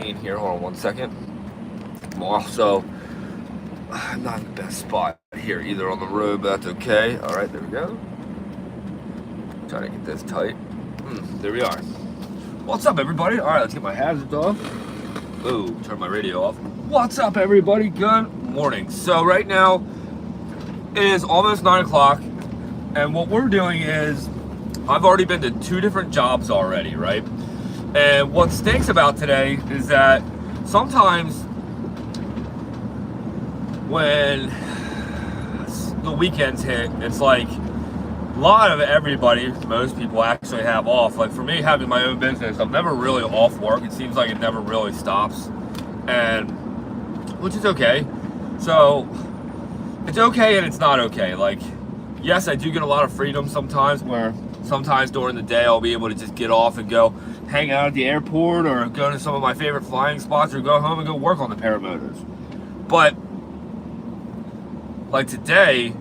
pain here. Hold on 1 second. I'm also not in the best spot here either on the road, but that's okay. All right, there we go. Trying to get this tight. There we are. What's up, everybody? All right, let's get my hazards off. Oh, turn my radio off. What's up, everybody? Good morning. So right now it is almost 9 o'clock, and what we're doing is I've already been to 2 different jobs already, right? And what stinks about today is that sometimes when the weekends hit, it's like a lot of everybody, most people actually have off. Like for me, having my own business, I'm never really off work. It seems like it never really stops, and which is okay. So it's okay and it's not okay. Like, yes, I do get a lot of freedom sometimes, where sometimes during the day I'll be able to just get off and go hang out at the airport or go to some of my favorite flying spots or go home and go work on the paramotors. But like today,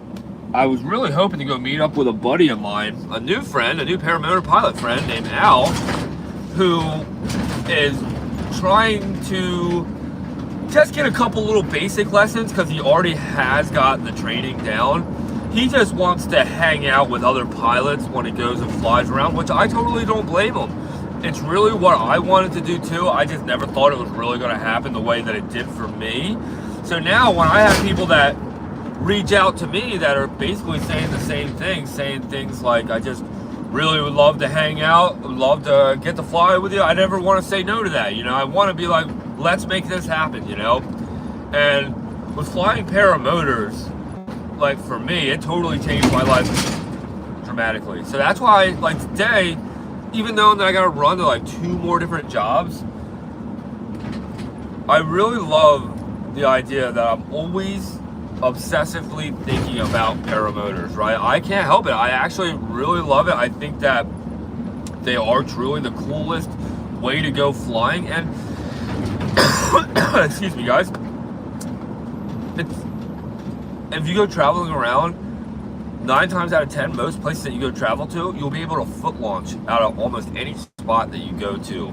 I was really hoping to go meet up with a buddy of mine, a new friend, a new paramotor pilot friend named Al, who is trying to just get a couple little basic lessons because he already has got the training down. He just wants to hang out with other pilots when he goes and flies around, which I totally don't blame him. It's really what I wanted to do too. I just never thought it was really going to happen the way that it did for me. So now when I have people that reach out to me that are basically saying the same thing, saying things like, I just really would love to hang out, would love to get to fly with you, I never want to say no to that. I want to be like, let's make this happen, And with flying paramotors, like for me, it totally changed my life dramatically. So that's why, like today, even though that I gotta run to like 2 more different jobs, I really love the idea that I'm always obsessively thinking about paramotors, right? I can't help it. I actually really love it. I think that they are truly the coolest way to go flying. And excuse me, guys. If you go traveling around, 9 times out of 10, most places that you go travel to, you'll be able to foot launch out of almost any spot that you go to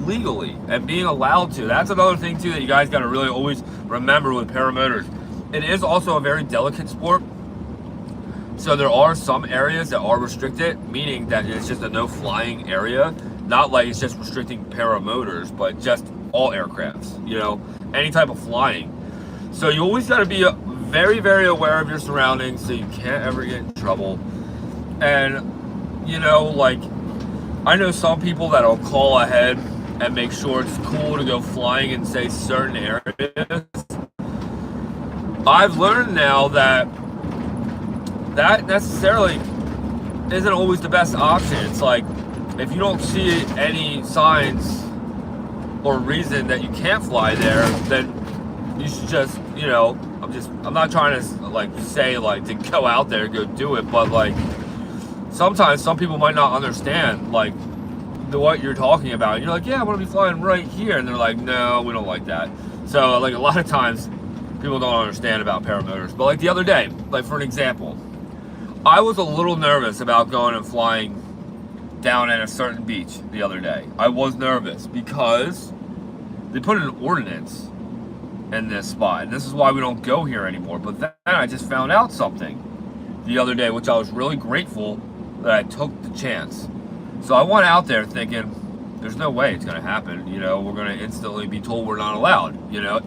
legally and being allowed to. That's another thing too that you guys got to really always remember with paramotors. It is also a very delicate sport. So there are some areas that are restricted, meaning that it's just a no flying area. Not like it's just restricting paramotors, but just all aircrafts, any type of flying. So you always got to be very, very aware of your surroundings so you can't ever get in trouble. And, like, I know some people that'll call ahead and make sure it's cool to go flying in, say, certain areas. I've learned now that that necessarily isn't always the best option. It's like, if you don't see any signs or reason that you can't fly there, then you should just, I'm not trying to like say like to go out there and go do it, but like sometimes some people might not understand like what you're talking about. And you're like, yeah, I want to be flying right here, and they're like, no, we don't like that. So like a lot of times people don't understand about paramotors. But like the other day, like for an example, I was a little nervous about going and flying down at a certain beach the other day. I was nervous because they put an ordinance in this spot, and this is why we don't go here anymore. But then I just found out something the other day, which I was really grateful that I took the chance. So I went out there thinking, there's no way it's going to happen. We're going to instantly be told we're not allowed,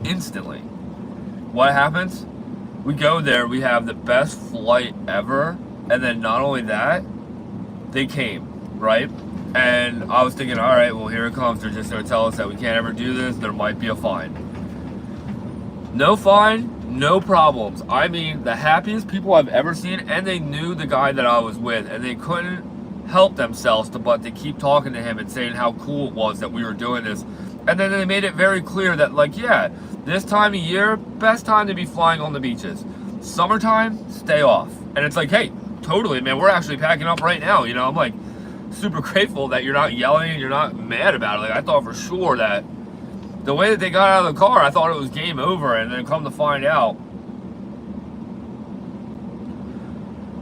instantly. What happens? We go there, we have the best flight ever, and then not only that, they came, right? And I was thinking, all right, well, here it comes. They're just going to tell us that we can't ever do this. There might be a fine. No fine, no problems. I mean, the happiest people I've ever seen, and they knew the guy that I was with, and they couldn't help themselves but to keep talking to him and saying how cool it was that we were doing this. And then they made it very clear that, like, yeah, this time of year, best time to be flying on the beaches. Summertime, stay off. And it's like, hey, totally, man, we're actually packing up right now. I'm like super grateful that you're not yelling and you're not mad about it. Like, I thought for sure that the way that they got out of the car, I thought it was game over, and then come to find out,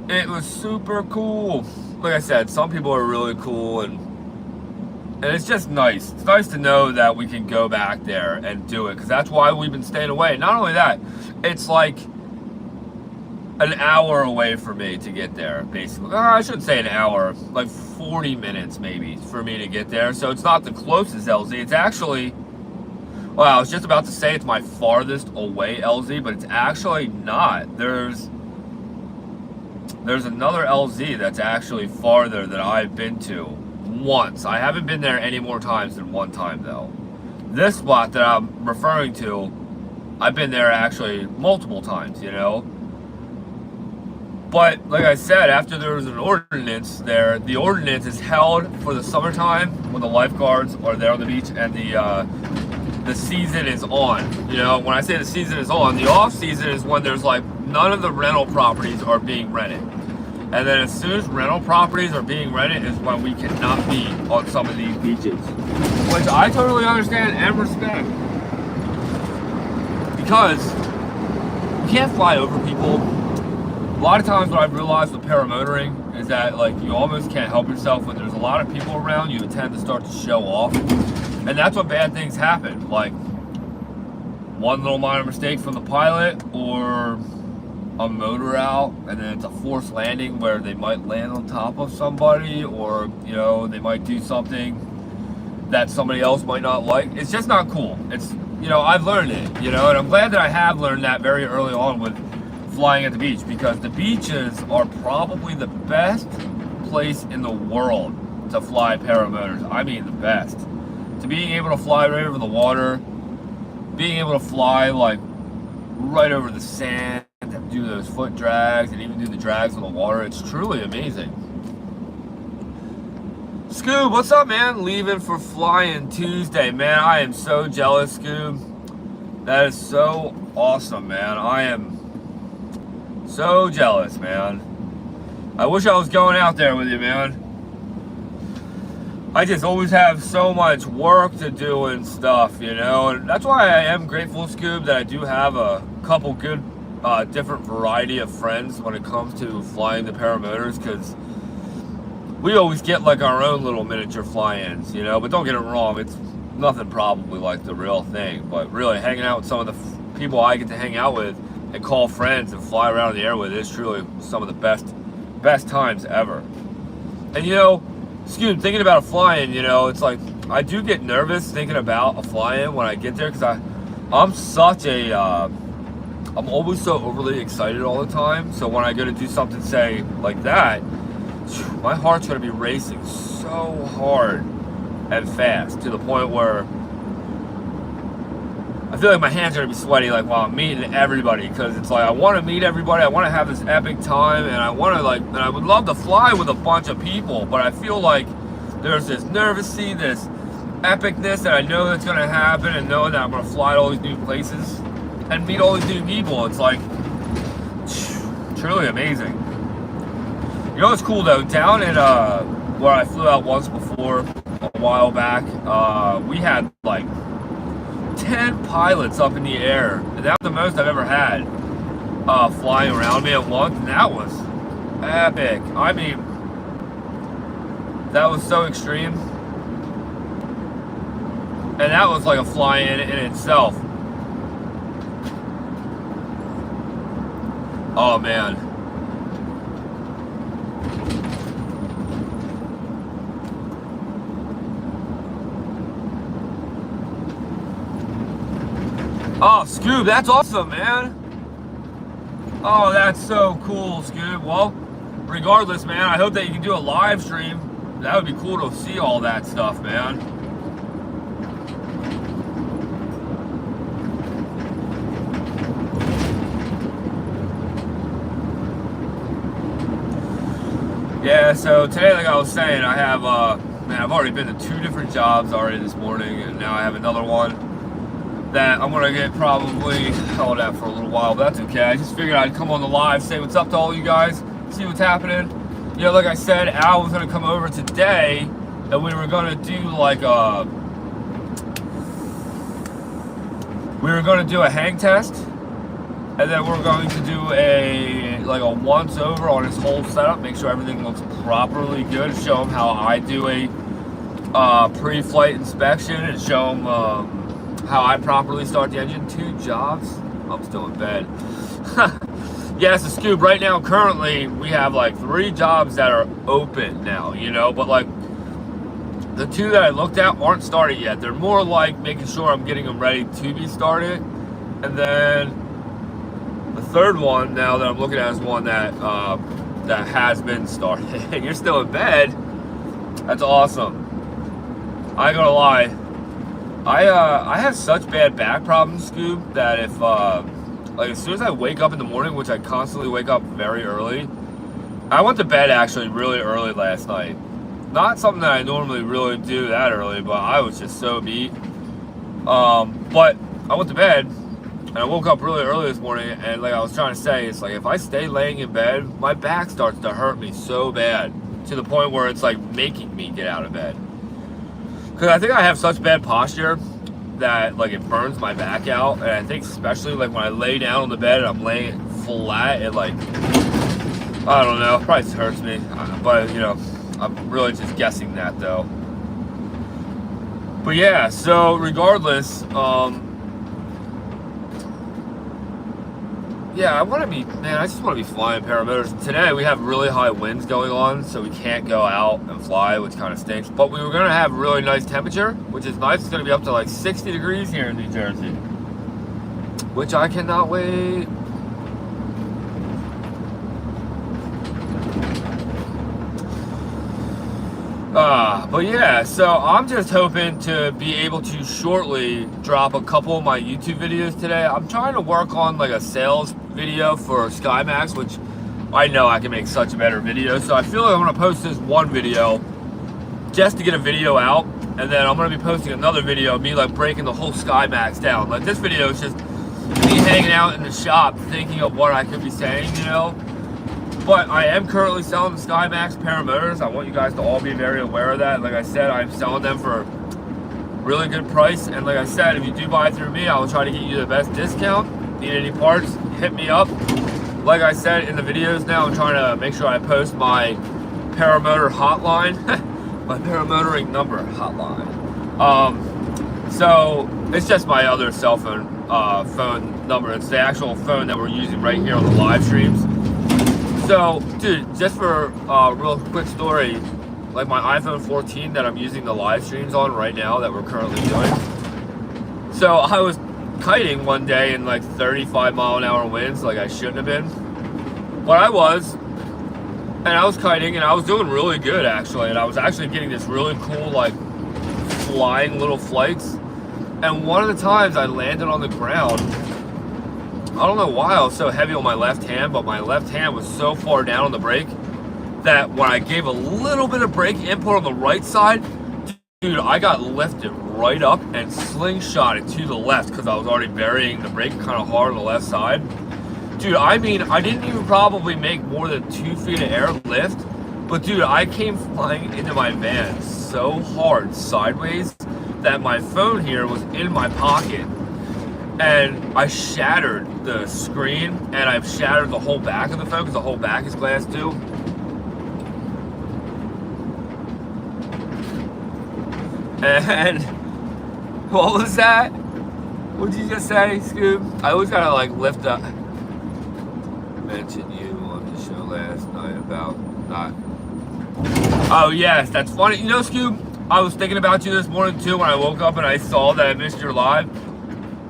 it was super cool. Like I said, some people are really cool, and And it's just nice. It's nice to know that we can go back there and do it, because that's why we've been staying away. Not only that, it's like an hour away for me to get there, basically. I shouldn't say an hour, like 40 minutes maybe for me to get there. So it's not the closest LZ. It's actually, well, I was just about to say it's my farthest away LZ, but it's actually not. There's another LZ that's actually farther that I've been to once. I haven't been there any more times than one time though. This spot that I'm referring to, I've been there actually multiple times, you know. But like I said, after there was an ordinance there, the ordinance is held for the summertime when the lifeguards are there on the beach and the season is on. You know, when I say the season is on, the off season is when there's like none of the rental properties are being rented. And then as soon as rental properties are being rented is when we cannot be on some of these beaches, which I totally understand and respect. Because you can't fly over people. A lot of times what I've realized with paramotoring is that like you almost can't help yourself. When there's a lot of people around, you tend to start to show off. And that's when bad things happen. Like one little minor mistake from the pilot, or a motor out, and then it's a forced landing where they might land on top of somebody, or you know, they might do something that somebody else might not like. It's just not cool. It's, you know, I've learned it, you know, and I'm glad that I have learned that very early on with flying at the beach, because the beaches are probably the best place in the world to fly paramotors. I mean the best. To being able to fly right over the water, being able to fly like right over the sand, do those foot drags and even do the drags on the water, it's truly amazing. Scoob, what's up, man? Leaving for Flying Tuesday, man. I am so jealous, Scoob. That is so awesome, man. I am so jealous, man. I wish I was going out there with you, man. I just always have so much work to do and stuff, you know, and that's why I am grateful, Scoob, that I do have a couple good different variety of friends when it comes to flying the paramotors, because we always get like our own little miniature fly-ins, you know. But don't get it wrong, it's nothing probably like the real thing, but really hanging out with some of the people I get to hang out with and call friends and fly around in the air with is truly some of the best times ever. And you know, Scoob, thinking about a fly-in, you know, it's like I do get nervous thinking about a fly-in when I get there, because I'm such a I'm always so overly excited all the time. So when I go to do something, say, like that, my heart's going to be racing so hard and fast, to the point where I feel like my hands are going to be sweaty, like while I'm meeting everybody, because it's like I want to meet everybody, I want to have this epic time, and I want to like, and I would love to fly with a bunch of people, but I feel like there's this nervousy, this epicness that I know that's going to happen, and knowing that I'm going to fly to all these new places and meet all these new people. It's like truly amazing. You know what's cool though? Down in where I flew out once before a while back, we had like 10 pilots up in the air, and that was the most I've ever had flying around me at once, and that was epic. I mean, that was so extreme, and that was like a fly-in in itself. Oh man. Oh, Scoob, that's awesome, man. Oh, that's so cool, Scoob. Well, regardless, man, I hope that you can do a live stream. That would be cool to see all that stuff, man. Yeah, so today, like I was saying, I have, man, I've already been to 2 different jobs already this morning, and now I have another one that I'm gonna get probably held at for a little while, but that's okay. I just figured I'd come on the live, say what's up to all you guys, see what's happening. You know, like I said, Al was gonna come over today, and we were gonna do like a hang test, and then we're going to do a once over on his whole setup, make sure everything looks properly good, show him how I do a pre-flight inspection and show them how I properly start the engine. 2 jobs? I'm still in bed. Yeah, so Scoob, right now, currently, we have like 3 jobs that are open now, you know, but like the 2 that I looked at aren't started yet. They're more like making sure I'm getting them ready to be started. And then the 3rd one now that I'm looking at is one that that has been started. You're still in bed? That's awesome. I ain't gonna lie. I have such bad back problems, Scoob, that if like as soon as I wake up in the morning, which I constantly wake up very early, I went to bed actually really early last night. Not something that I normally really do that early, but I was just so beat. But I went to bed and I woke up really early this morning, and like I was trying to say, it's like if I stay laying in bed, my back starts to hurt me so bad to the point where it's like making me get out of bed. Because I think I have such bad posture that like it burns my back out, and I think especially like when I lay down on the bed and I'm laying flat, it like, I don't know, it probably hurts me, but you know, I'm really just guessing that though. But yeah, so regardless, yeah, I want to be, man, I just want to be flying paramotors. Today we have really high winds going on, so we can't go out and fly, which kind of stinks. But we were going to have really nice temperature, which is nice. It's going to be up to like 60 degrees here in New Jersey, which I cannot wait. But yeah, so I'm just hoping to be able to shortly drop a couple of my YouTube videos today. I'm trying to work on like a sales video for SkyMax, which I know I can make such a better video. So I feel like I'm going to post this one video just to get a video out, and then I'm going to be posting another video of me like breaking the whole SkyMax down. Like this video is just me hanging out in the shop thinking of what I could be saying, you know. But I am currently selling the SkyMax paramotors. I want you guys to all be very aware of that. Like I said, I'm selling them for a really good price. And like I said, if you do buy through me, I will try to get you the best discount. Need any parts, hit me up. Like I said in the videos now, I'm trying to make sure I post my paramotor hotline. My paramotoring number hotline. So it's just my other cell phone phone number. It's the actual phone that we're using right here on the live streams. So, dude, just for a real quick story, like my iPhone 14 that I'm using the live streams on right now that we're currently doing. So I was kiting one day in like 35-mile-an-hour winds, like I shouldn't have been. But I was. And I was kiting, and I was doing really good, actually. And I was actually getting this really cool, like, flying little flights. And one of the times I landed on the ground, I don't know why I was so heavy on my left hand, but my left hand was so far down on the brake that when I gave a little bit of brake input on the right side, dude, I got lifted right up and slingshotted to the left because I was already burying the brake kind of hard on the left side. Dude, I mean, I didn't even probably make more than 2 feet of air lift, but dude, I came flying into my van so hard sideways that my phone here was in my pocket. And I shattered the screen, and I've shattered the whole back of the phone because the whole back is glass too. And what was that? What did you just say, Scoob? I always gotta like lift up. Mentioned you on the show last night about not. Oh yes, that's funny. You know, Scoob, I was thinking about you this morning too when I woke up and I saw that I missed your live.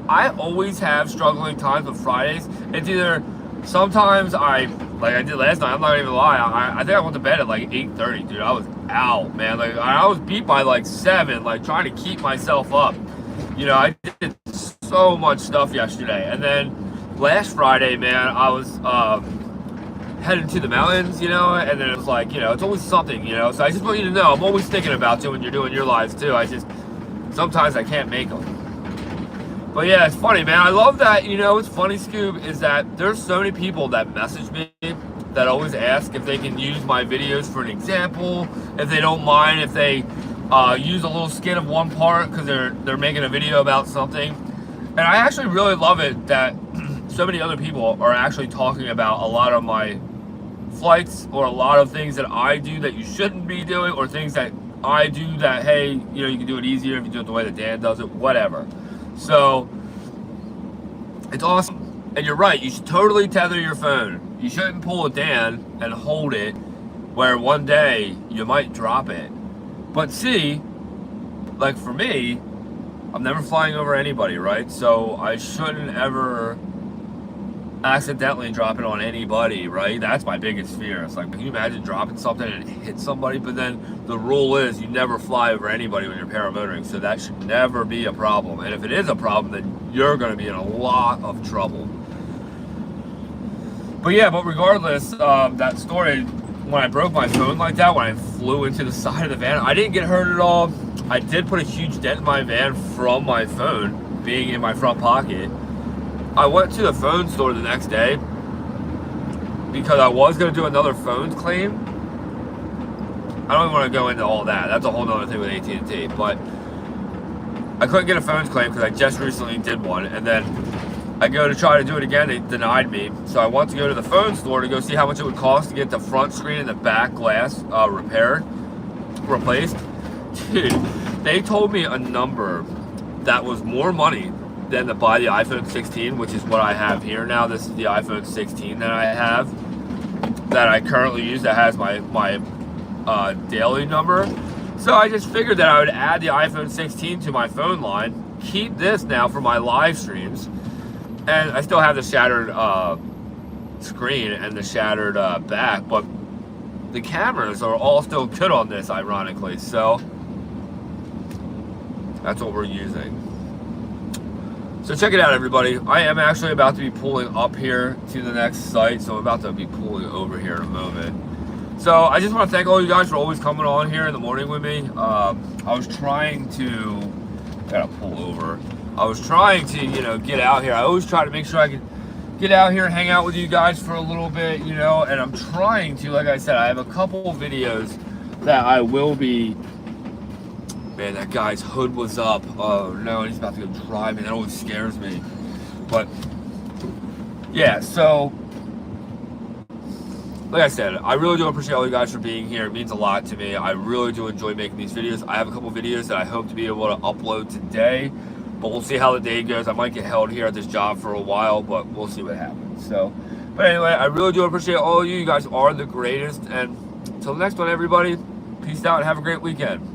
I always have struggling times with Fridays. It's either sometimes like I did last night, I'm not even gonna lie, I think I went to bed at like 8:30, dude. I was out, man. Like I was beat by like 7, like trying to keep myself up. You know, I did so much stuff yesterday. And then last Friday, man, I was headed to the mountains, you know, and then it was like, you know, it's always something, you know. So I just want you to know, I'm always thinking about you when you're doing your lives too. Sometimes I can't make them. But yeah, it's funny, man. I love that. You know, what's funny, Scoob, is that there's so many people that message me that always ask if they can use my videos for an example, if they don't mind, if they use a little skit of one part because they're making a video about something. And I actually really love it that so many other people are actually talking about a lot of my flights or a lot of things that I do that you shouldn't be doing, or things that I do that, hey, you know, you can do it easier if you do it the way that Dan does it, whatever. So it's awesome. And you're right, you should totally tether your phone. You shouldn't pull a Dan and hold it where one day you might drop it. But see, like for me, I'm never flying over anybody, right? So I shouldn't ever accidentally drop it on anybody, right? That's my biggest fear. It's like, can you imagine dropping something and it hits somebody? But then the rule is you never fly over anybody when you're paramotoring, so that should never be a problem. And if it is a problem, then you're going to be in a lot of trouble. But yeah, but regardless, that story, when I broke my phone like that, when I flew into the side of the van, I didn't get hurt at all. I did put a huge dent in my van from my phone being in my front pocket. I went to the phone store the next day because I was going to do another phone claim. I don't even want to go into all that. That's a whole other thing with AT&T. But I couldn't get a phone claim because I just recently did one. And then I go to try to do it again. They denied me. So I want to go to the phone store to go see how much it would cost to get the front screen and the back glass replaced. Dude, they told me a number that was more money than to buy the iPhone 16, which is what I have here now. This is the iPhone 16 that I have, that I currently use, that has my daily number. So I just figured that I would add the iPhone 16 to my phone line, keep this now for my live streams, and I still have the shattered screen and the shattered back, but the cameras are all still good on this, ironically. So that's what we're using. So check it out, everybody. I am actually about to be pulling up here to the next site, so I'm about to be pulling over here in a moment. So I just want to thank all you guys for always coming on here in the morning with me. I was trying to, gotta pull over. I was trying to, you know, get out here. I always try to make sure I can get out here and hang out with you guys for a little bit, you know, and I'm trying to, like I said, I have a couple of videos that I will be. Man, that guy's hood was up. Oh no, he's about to go drive me. That always scares me. But yeah, so like I said, I really do appreciate all you guys for being here. It means a lot to me. I really do enjoy making these videos. I have a couple videos that I hope to be able to upload today, but we'll see how the day goes. I might get held here at this job for a while, but we'll see what happens. So, but anyway, I really do appreciate all of you. You guys are the greatest. And until the next one, everybody, peace out and have a great weekend.